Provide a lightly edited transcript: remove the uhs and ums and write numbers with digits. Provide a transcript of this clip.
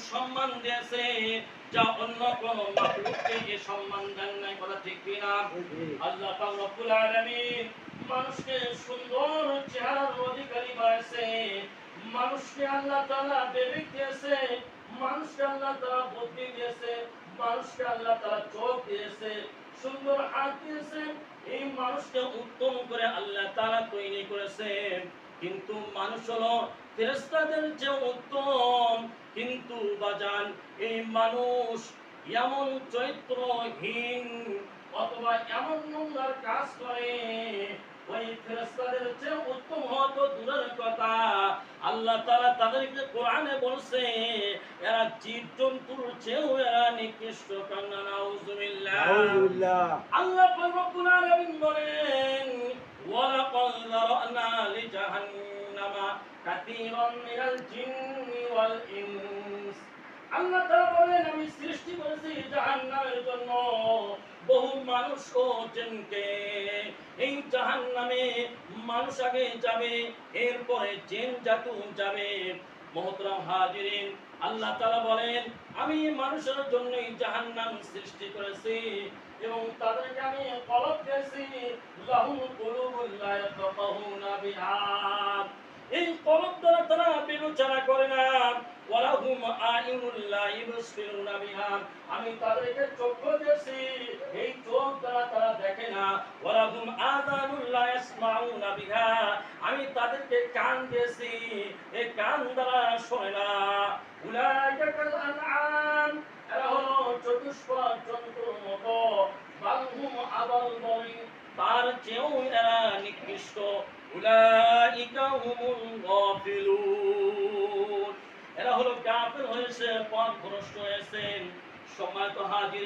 সম্মান দিয়েছে যা অন্য কোন মাখলুককে এই সম্মান দেন নাই। কথা ঠিক কিনা? আল্লাহ পাক রব্বুল আলামিন মানুষকে সুন্দর চেহারার অধিকারী বানাইছে, মানুষকে আল্লাহ তাআলা বিবেক দিয়েছে, মানুষকে আল্লাহ তাআলা বুদ্ধি দিয়েছে, মানুষকে আল্লাহ তাআলা চোখ দিয়েছে, সুন্দর হাত দিয়েছে। এই মানুষকে উত্তম করে আল্লাহ তাআলা তৈরি করেছেন। কিন্তু মানুষ হলো ফেরেশতাদের চেয়ে উত্তম। কিন্তু বাজান এই মানুষ এমন চরিত্রহীন অথবা এমন নোংরার কাজ করে, ওই ফেরেশতাদের চেয়ে উত্তম হওয়া তো দূরের কথা, আল্লাহ তাআলা তাদেরকে কোরআনে বলছে এরা জীবজন্তুর চেয়েও এরা নিকৃষ্ট। কান্না নাউজুবিল্লাহ। আল্লাহ পাক রব্বুল আলামিন বলেন ওয়ালাকাদ যারানা লিজাহান্নামা কাসীরাম মিনাল জিন্নি ওয়াল ইনস। আল্লাহ তাআলা বলেন আমি সৃষ্টি করেছি জাহান্নামের জন্য বহু মানুষ ও জিনকে। এই জাহান্নামে মানুষ আগে যাবে, এরপরে জিন জাতু যাবে। মুহতারাম হাজিরিন, আল্লাহ তাআলা বলেন আমি মানুষের জন্যই জাহান্নাম সৃষ্টি করেছি এবং তাদেরকে আমি কলব দিয়েছি লাহুম কুলুবুল লা ইয়াফকাহুনা বিহা। এই কলব দ্বারা তারা বিবেচনা করে না। ওয়ালাহুম আয়ুনুল লা ইবসিরুনা বিহা, আমি তাদেরকে চক্ষু দিয়েছি, এই চোখ দ্বারা তারা দেখে না। ওয়ালাহুম আযানুল লা ইয়াসমাউনা বিহা, আমি তাদেরকে কান দিয়েছি, এই কান দ্বারা শোনে না। উলাইকা কাল আনআম, এরা হলো চতুষ্পদ জন্তুর মতো। বালহুম আদাল, তার চেয়েও এরা নিকৃষ্ট। উলাইকা হুমুল গাফিলুন, এরা হলো কাফের হয়েছে, পথভ্রষ্ট হয়েছে। সম্মানিত হাজির।